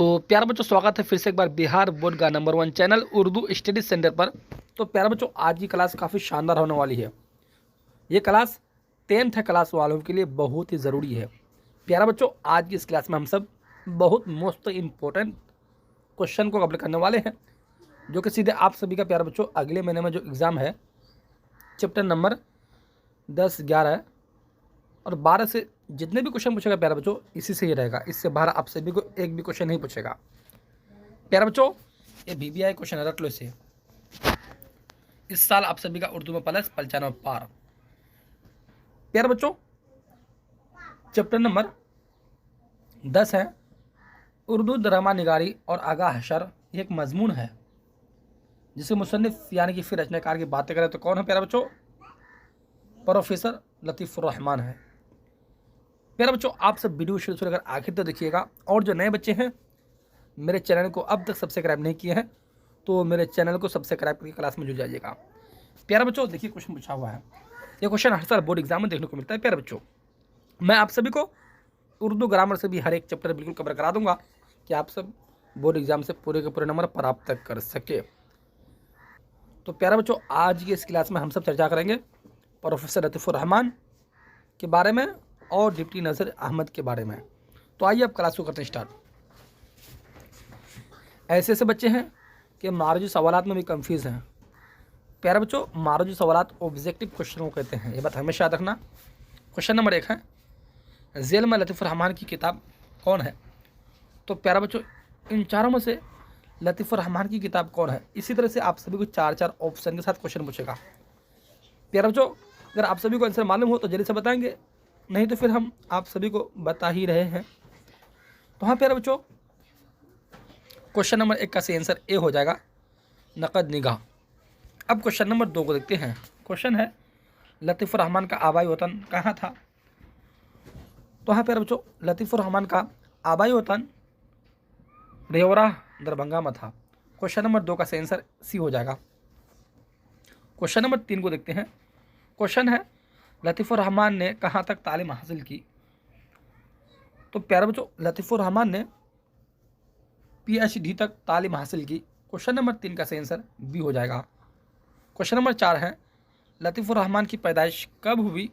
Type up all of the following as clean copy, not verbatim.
तो प्यारे बच्चों, स्वागत है फिर से एक बार बिहार बोर्ड का number 1 channel Urdu study centre पर। तो प्यारे बच्चों, आज की क्लास काफ़ी शानदार होने वाली है। ये क्लास 10th क्लास वालों के लिए बहुत ही ज़रूरी है। प्यारे बच्चों, आज की इस क्लास में हम सब बहुत मोस्ट इम्पोर्टेंट क्वेश्चन को कवर करने वाले हैं, जो कि सीधे आप सभी का प्यारे बच्चों अगले महीने में जो एग्ज़ाम है चैप्टर नंबर 10, 11 और 12 से जितने भी क्वेश्चन पूछेगा प्यारे बच्चों, इसी से ही रहेगा। इससे बाहर आप सभी को एक भी क्वेश्चन नहीं पूछेगा। प्यारे बच्चों, ये VBI क्वेश्चन है, रख लो इसे। इस साल आप सभी का उर्दू में प्लस 95 पार। प्यारे बच्चों, चैप्टर नंबर 10 है उर्दू ड्रामा निगारी और आगा हशर। ये एक मजमून है जिसे मुसन्निफ यानी कि फिर रचनाकार की बातें करें तो कौन है प्यारे बच्चों? प्रोफेसर लतीफ़ुर रहमान है। प्यारे बच्चों, आप सब वीडियो शुरू से लेकर आखिर तक देखिएगा, और जो नए बच्चे हैं मेरे चैनल को अब तक सब्सक्राइब नहीं किए हैं तो मेरे चैनल को सब्सक्राइब करके क्लास में जुड़ जाइएगा। प्यारे बच्चों, देखिए क्वेश्चन पूछा हुआ है। ये क्वेश्चन हर साल बोर्ड एग्जाम में देखने को मिलता है। प्यारे बच्चों, मैं आप सभी को उर्दू ग्रामर से भी हर एक चैप्टर बिल्कुल कवर करा दूंगा कि आप सब बोर्ड एग्जाम से पूरे के पूरे नंबर प्राप्त कर सके। तो प्यारे बच्चों, आज की इस क्लास में हम सब चर्चा करेंगे प्रोफेसर लतीफ़ुर रहमान के बारे में और डिप्टी नज़र अहमद के बारे में। तो आइए अब क्लास को करते हैं स्टार्ट। ऐसे ऐसे बच्चे हैं कि मारूजी सवालात में भी कंफ्यूज हैं। प्यारे बच्चों, मारूजी सवालात ऑब्जेक्टिव क्वेश्चन को कहते हैं, ये बात हमेशा याद रखना। क्वेश्चन नंबर 1 है, झेल में लतीफ़ुर रहमान की किताब कौन है? तो प्यारे बच्चों, इन चारों में से लतीफ़ुर रहमान की किताब कौन है? इसी तरह से आप सभी को 4 ऑप्शन के साथ क्वेश्चन पूछेगा। प्यारे बच्चों, अगर आप सभी को आंसर मालूम हो तो जल्दी से बताएंगे, नहीं तो फिर हम आप सभी को बता ही रहे हैं। तो हाँ प्यारे बच्चों, क्वेश्चन नंबर 1 का सही आंसर ए हो जाएगा, नकद निगाह। अब क्वेश्चन नंबर 2 को देखते हैं। क्वेश्चन है, लतीफ़ुर रहमान का आबाई वतन कहाँ था? तो हाँ प्यारे बच्चों, लतीफ़ुर रहमान का आबाई वतन रेवरा दरभंगा में था। क्वेश्चन नंबर 2 का सही आंसर सी हो जाएगा। क्वेश्चन नंबर 3 को देखते हैं। क्वेश्चन है, लतीफ़ुर रहमान ने कहाँ तक तालीम हासिल की? तो प्यारे बच्चों, लतीफ़ुर रहमान ने PhD तक तालीम हासिल की। क्वेश्चन नंबर 3 का सही आंसर बी हो जाएगा। क्वेश्चन नंबर 4 है, लतीफ़ुर रहमान की पैदाइश कब हुई?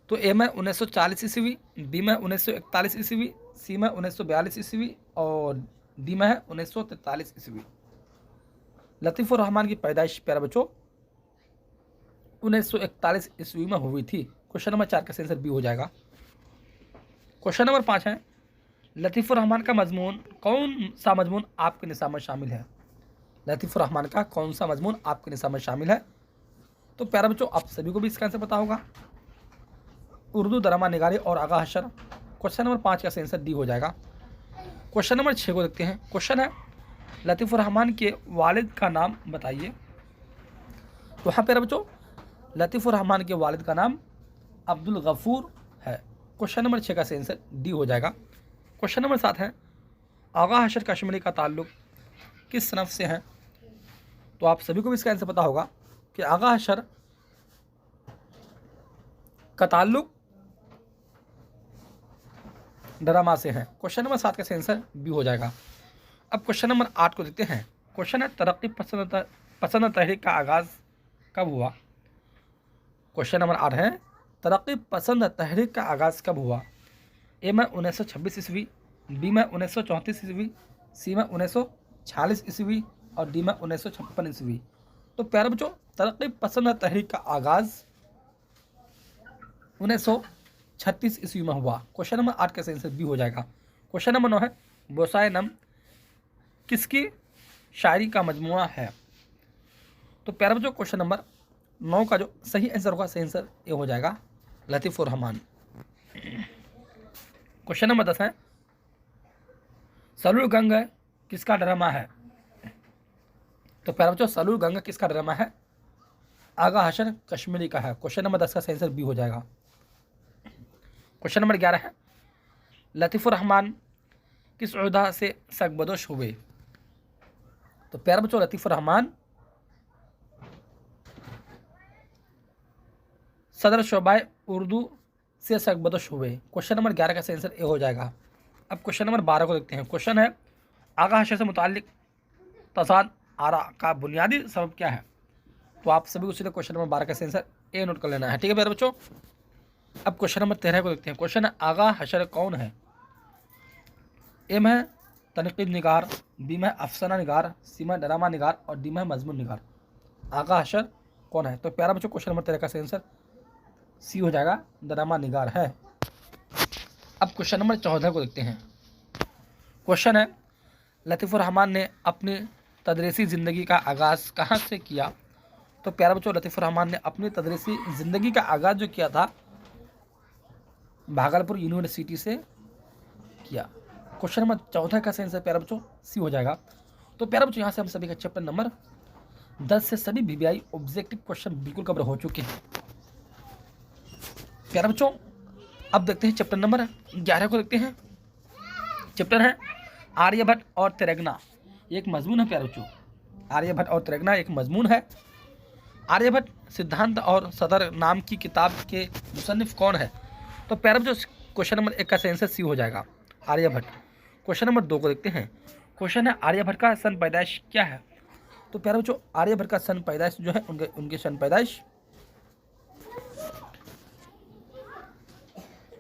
तो ए में 1940 ईस्वी, बी में 1941 ईस्वी, सी में 1942 ईस्वी और डी में है 1943 ईस्वी। लतीफ़ुर रहमान की पैदाइश प्यारे बच्चों 1941 ईस्वी में हुई थी। क्वेश्चन नंबर 4 का सही आंसर बी हो जाएगा। क्वेश्चन नंबर 5 है, लतीफ़ुर रहमान का मजमून कौन सा मजमून आपके निसाब में शामिल है? लतीफ़ुर रहमान का कौन सा मजमून आपके निसाब में शामिल है? तो प्यारे बच्चों, आप सभी को भी इसका आंसर पता होगा, उर्दू ड्रामा निगारी और आगा हशर। क्वेश्चन नंबर 5 का सही आंसर डी हो जाएगा। क्वेश्चन नंबर 6 को देखते हैं। क्वेश्चन है, लतीफ़ुर रहमान के वालिद का नाम बताइए। तो हाँ प्यारे बच्चों, लतीफ़ुर रहमान के वालिद का नाम अब्दुल गफूर है। क्वेश्चन नंबर 6 का सही आंसर डी हो जाएगा। क्वेश्चन नंबर 7 है, आगा हशर कश्मीरी का ताल्लुक किस सनफ से है? तो आप सभी को भी इसका आंसर पता होगा कि आगा हशर का ताल्लुक ड्रामा से है। क्वेश्चन नंबर 7 का सही आंसर बी हो जाएगा। अब क्वेश्चन नंबर 8 को देखते हैं। क्वेश्चन है, तरक्की पसंद तहरीक का आगाज़ कब हुआ? क्वेश्चन नंबर 8 है, तरक्की पसंद तहरीक का आगाज़ कब हुआ? ए में 1926 ईस्वी, बी में 1934 ईस्वी, सी में 1946 ईस्वी और डी में 1956 ईस्वी। तो प्यारे बच्चों, तरक्की पसंद तहरीक का आगाज़ 1936 ईस्वी में हुआ। क्वेश्चन नंबर 8 का सही आंसर बी हो जाएगा। क्वेश्चन नंबर 9 है, बोसाए नम किसकी शायरी का मजमुआ है? तो प्यारे बच्चों, क्वेश्चन नंबर 9 का जो सही आंसर होगा, सही आंसर ये हो जाएगा, लतीफ़ुर रहमान। क्वेश्चन नंबर 10 है, सलूल गंग किसका ड्रामा है? तो प्यारे बच्चों, सलूल गंग किसका ड्रामा है? आगा हशर कश्मीरी का है। क्वेश्चन नंबर 10 का सही आंसर बी हो जाएगा। क्वेश्चन नंबर 11 है, लतीफ़ुर रहमान किस ओहदा से सरबदोश हुए? तो प्यारे बच्चों, लतीफ़ुर रहमान सदर शोबाए उर्दू से सरबदोश हुए। क्वेश्चन नंबर 11 का सही आंसर ए हो जाएगा। अब क्वेश्चन नंबर 12 को देखते हैं। क्वेश्चन है, आगा हशर से मुताल्लिक तजाद आरा का बुनियादी सबब क्या है? तो आप सभी को सीधे क्वेश्चन नंबर 12 का आंसर ए नोट कर लेना है। ठीक है प्यारे बच्चों, अब क्वेश्चन नंबर 13 को देखते हैं। क्वेश्चन है आगा हशर कौन है? ए में है तनकीद निगार, बी में है अफसाना निगार, सी में ड्रामा निगार और डी में है मजमून निगार। आगा हशर कौन है? तो प्यारा बच्चों क्वेश्चन नंबर 13 का आंसर सी हो जाएगा, ड्रामा निगार है। अब क्वेश्चन नंबर 14 को देखते हैं। क्वेश्चन है लतीफ़ुर रहमान ने अपनी तदरीसी ज़िंदगी का आगाज़ कहाँ से किया? तो प्यारा बच्चों लतीफ़ुर रहमान ने अपनी तदरीसी ज़िंदगी का आगाज़ जो किया था भागलपुर यूनिवर्सिटी से किया। क्वेश्चन नंबर 14 का आंसर प्यारा बच्चों सी हो जाएगा। तो प्यारा बच्चों यहाँ से हम सभी का चैप्टर नंबर 10 से सभी VVI ऑब्जेक्टिव क्वेश्चन बिल्कुल कवर हो चुके हैं। प्यारा बच्चों अब देखते हैं चैप्टर नंबर 11 को देखते हैं। चैप्टर है आर्यभट्ट और त्रिगुणा, एक मजमून है। प्यारे बच्चों आर्यभट्ट और त्रिगुणा एक मजमून है। आर्यभट्ट सिद्धांत और सदर नाम की किताब के मुसन्निफ कौन है? तो प्यारे बच्चों क्वेश्चन नंबर 1 का आंसर सी हो जाएगा, आर्यभट्ट। क्वेश्चन नंबर 2 को देखते हैं। क्वेश्चन है आर्यभट्ट का सन पैदाइश क्या है? तो प्यारे बच्चों आर्यभट्ट का सन पैदाइश जो है उनके सन पैदाइश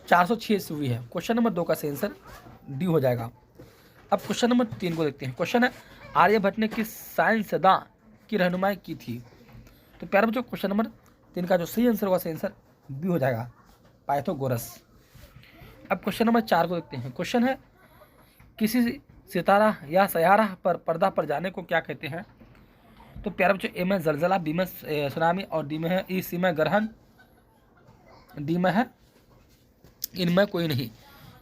406 ईस्वी है। क्वेश्चन नंबर 2 का आंसर डी हो जाएगा। अब क्वेश्चन नंबर 3 को देखते हैं। क्वेश्चन है आर्यभट्ट ने किस साइंसदां की रहनुमाई की थी? तो प्यारे बच्चों क्वेश्चन नंबर 3 का जो सही आंसर होगा आंसर बी हो जाएगा, पाइथागोरस। अब क्वेश्चन नंबर 4 को देखते हैं। क्वेश्चन है किसी सितारा या सयारा पर पर्दा पर जाने को क्या कहते हैं? तो प्यारे बच्चों ए में जलजला, बी में सुनामी और डी में है ई, सी में ग्रहण, डी में है इनमें कोई नहीं।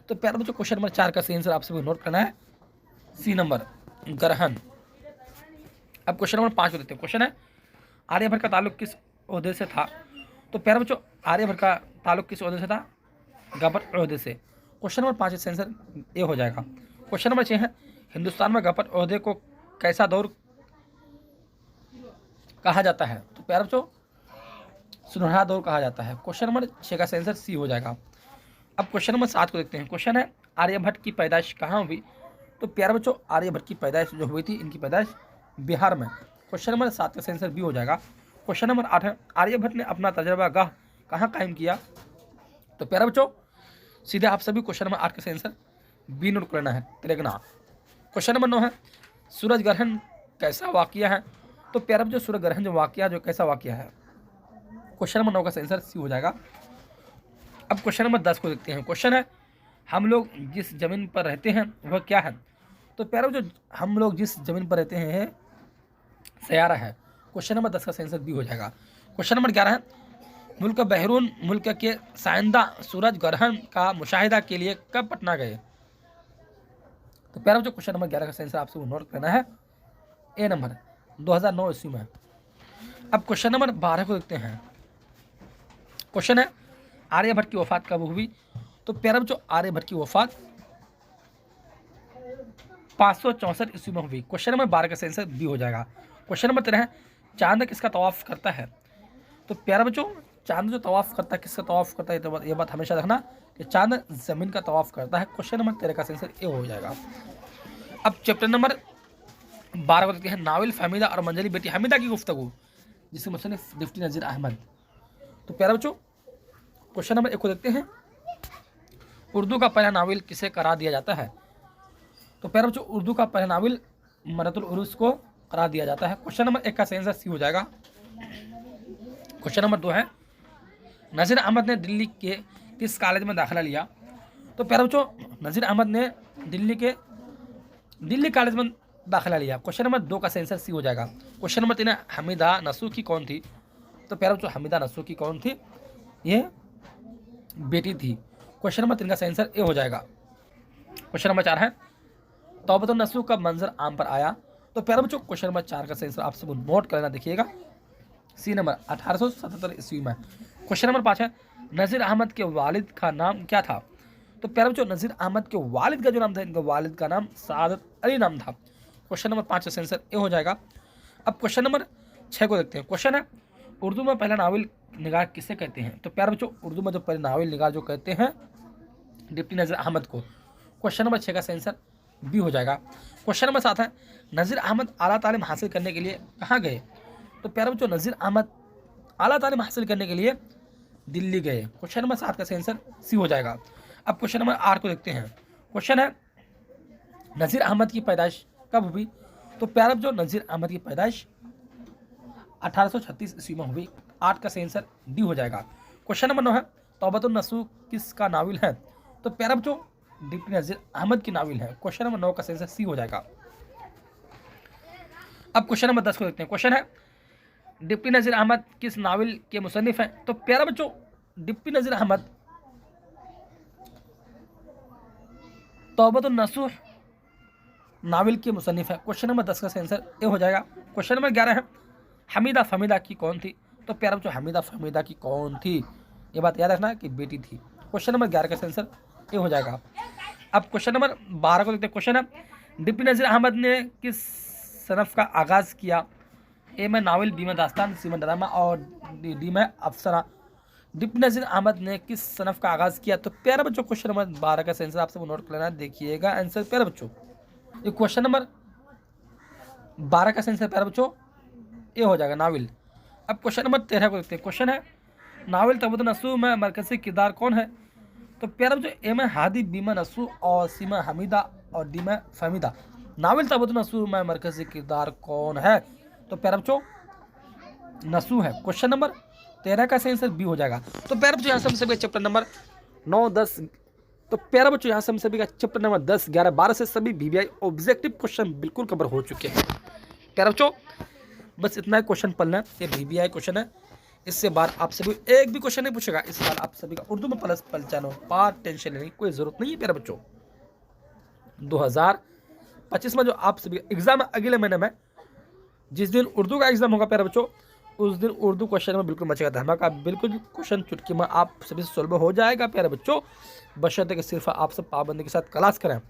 तो प्यारे बच्चों क्वेश्चन नंबर 4 का सही आंसर आप सभी नोट करना है, सी नंबर ग्रहण। अब क्वेश्चन नंबर 5 को देखते हैं। क्वेश्चन है आर्यभट्ट का ताल्लुक किस ओहदे से था? तो प्यारे बच्चों आर्यभट्ट का ताल्लुक किस ओहदे से था? गपट ओहदे से। क्वेश्चन नंबर 5 का आंसर ए हो जाएगा। क्वेश्चन नंबर 6 है हिंदुस्तान में गपट ओहदे को कैसा दौर कहा जाता है? तो प्यारे बच्चों सुनहरा दौर कहा जाता है। क्वेश्चन नंबर 6 का आंसर सी हो जाएगा। अब क्वेश्चन नंबर 7 को देखते हैं। क्वेश्चन है आर्यभट्ट की पैदाइश कहाँ हुई? तो प्यारे बच्चों आर्यभट्ट की पैदाइश जो हुई थी, इनकी पैदाइश बिहार में। क्वेश्चन नंबर 7 का आंसर बी हो जाएगा। क्वेश्चन नंबर 8 है आर्यभट्ट ने अपना तजर्बा गाह कहाँ कायम किया? तो प्यारे बच्चों सीधे आप सभी क्वेश्चन नंबर 8 का आंसर बी नोट करना है, त्रिगुणा। क्वेश्चन नंबर 9 है सूरज ग्रहण कैसा वाकया है? तो प्यारे बच्चों सूरज ग्रहण जो वाकया जो कैसा वाकया है? क्वेश्चन नंबर 9 का आंसर सी हो जाएगा। अब क्वेश्चन नंबर 10 को देखते हैं। क्वेश्चन है हम लोग जिस जमीन पर रहते हैं वह क्या है? तो प्यारे जो हम लोग जिस जमीन पर रहते हैं सयारा है। क्वेश्चन नंबर 10 का आंसर बी हो जाएगा। क्वेश्चन नंबर 11 है मुल्क बहरून मुल्क के साइंदा सूरज ग्रहण का मुशाहिदा के लिए कब पटना गए? तो प्यारे जो क्वेश्चन नंबर 11 का आंसर आपसे नोट करना है, ए नंबर 2009 ईस्वी में। अब क्वेश्चन नंबर 12 को देखते हैं। क्वेश्चन है आर्यभट्ट की वफात कब हुई? तो प्यारे बच्चों आर्यभट्ट की वफात 564 ईस्वी में हुई। क्वेश्चन नंबर 12 का आंसर बी हो जाएगा। क्वेश्चन नंबर 13 है चांद किसका तवाफ करता है? तो प्यारे बच्चों चांद जो तवाफ करता है किसका तवाफ करता है? तो ये बात हमेशा रखना कि चांद जमीन का तवाफ करता है। क्वेश्चन नंबर 13 का आंसर ए हो जाएगा। अब चैप्टर नंबर 12 को देखते हैं नाविल फहमीदा और मंजरी बेटी हमीदा की गुफ्तगू, जिसके मुसन्निफ डिप्टी नज़ीर अहमद। तो प्यारे बच्चों क्वेश्चन नंबर 1 को देखते हैं। उर्दू का पहला नावल किसे करार दिया जाता है? तो प्यारे बच्चों उर्दू का पहला नावल मरतुल उरूस को करार दिया जाता है। क्वेश्चन नंबर 1 का आंसर सी हो जाएगा। क्वेश्चन नंबर 2 है नज़ीर अहमद ने दिल्ली के किस कॉलेज में दाखिला लिया? तो प्यारे बच्चों नज़ीर अहमद ने दिल्ली कॉलेज में दाखिला लिया। क्वेश्चन नंबर 2 का आंसर सी हो जाएगा। क्वेश्चन नंबर 3 है हमीदा नसूखी कौन थी? तो प्यारे बच्चों हमीदा नसूखी कौन थी? ये बेटी थी। क्वेश्चन नंबर 3 का आंसर ए हो जाएगा। क्वेश्चन नंबर 4 है तौबतुन नसूख का मंजर आम पर आया? तो प्यारे बच्चों क्वेश्चन नंबर 4 का आंसर आप सब नोट करना, देखिएगा, सी नंबर 1877 ईस्वी में। क्वेश्चन नंबर 5 है नज़ीर अहमद के वालिद का नाम क्या था? तो प्यारे बच्चों नज़ीर अहमद के वालिद का जो नाम था, इनका वालिद का नाम सादत अली नाम था। क्वेश्चन नंबर 5 का आंसर ए हो जाएगा। अब क्वेश्चन नंबर 6 को देखते हैं। क्वेश्चन है उर्दू में पहला नावल निगार किसे कहते हैं? तो प्यारे बच्चों उर्दू में जो पहले नावल निगार जो कहते हैं डिप्टी नज़ीर अहमद को। क्वेश्चन नंबर 6 का आंसर बी हो जाएगा। क्वेश्चन नंबर 7 है, नज़ीर अहमद आला तालीम हासिल करने के लिए कहाँ गए? तो प्यारे बच्चों नज़ीर अहमद आला तालीम हासिल करने के लिए दिल्ली गए। क्वेश्चन नंबर 7 का सही आंसर सी हो जाएगा। अब क्वेश्चन नंबर 8 को देखते हैं। क्वेश्चन है, नज़ीर अहमद की पैदाइश कब हुई? तो प्यारे बच्चों नज़ीर अहमद की पैदाइश 1836 ईस्वी में हुई। 8 का सही आंसर डी हो जाएगा। क्वेश्चन नंबर 9 है, तौबतुन नसूह किसका नावल है? तो प्यारे बच्चों डिप्टी नज़ीर अहमद की नावल है। क्वेश्चन नंबर 9 का सही आंसर सी हो जाएगा। अब क्वेश्चन नंबर 10 को देखते हैं। क्वेश्चन है, डिप्टी नज़ीर अहमद किस नावल के मुसन्निफ हैं? तो प्यारे बच्चों डिप्टी नज़ीर अहमद तौबतुन नसूह नावल के मुसन्निफ है। क्वेश्चन नंबर 10 का सही आंसर ए हो जाएगा। क्वेश्चन नंबर 11 है, हमीदा फहमीदा की कौन थी? तो प्यारे बच्चों हमीदा फहमीदा की कौन थी? ये बात याद रखना कि बेटी थी। क्वेश्चन नंबर 11 का आंसर ए हो जाएगा। अब क्वेश्चन नंबर 12 को देखते हैं। क्वेश्चन है, डिप्टी नज़ीर अहमद ने किस सनफ का आगाज़ किया? ए में नावल, बी में दास्तान, सी में ड्रामा और डी में अफसाना। डिप्टी नज़ीर अहमद ने किस सनफ का आगाज़ किया? तो प्यारे बच्चों क्वेश्चन नंबर 12 का आंसर आपसे नोट कर लेना, देखिएगा आंसर प्यारे बच्चों। ये क्वेश्चन नंबर 12 का आंसर प्यारे बच्चों ए हो जाएगा नावल। अब क्वेश्चन नंबर 13 को देखते हैं। क्वेश्चन है, नावल तौबतुन नसूह में मरकज़ी किरदार कौन है? तो प्यारे बच्चों ए में हादी, बी में नसूह और सी में हमीदा और डी में फहमीदा। नावल तौबतुन नसूह में मरकज़ी किरदार कौन है? तो प्यारे बच्चों नसूह है। क्वेश्चन नंबर 13 का सही आंसर बी हो जाएगा। तो प्यारे बच्चों यहाँ से हम सभी चैप्टर नंबर 9, 10, तो प्यारे बच्चों यहाँ से हम सभी का चैप्टर नंबर 10, 11, 12 से सभी BBI ऑब्जेक्टिव क्वेश्चन बिल्कुल कवर हो चुके हैं। प्यारे बच्चों बस इतना ही क्वेश्चन पढ़ना है, ये BBI क्वेश्चन है। इससे बार आप सभी एक भी क्वेश्चन नहीं पूछेगा। इस बार आप सभी का उर्दू में प्लस पहचानो, पार्ट टेंशन लेने की कोई जरूरत नहीं है। प्यारे बच्चों 2025 में जो आप सभी एग्जाम है अगले महीने में, जिस दिन उर्दू का एग्जाम होगा प्यारे बच्चों, उस दिन उर्दू क्वेश्चन में बिल्कुल मचेगा धमाका। बिल्कुल क्वेश्चन चुटकी में आप सभी से सॉल्व हो जाएगा प्यारे बच्चों, बशर्ते कि सिर्फ आप सब पाबंदी के साथ क्लास करें।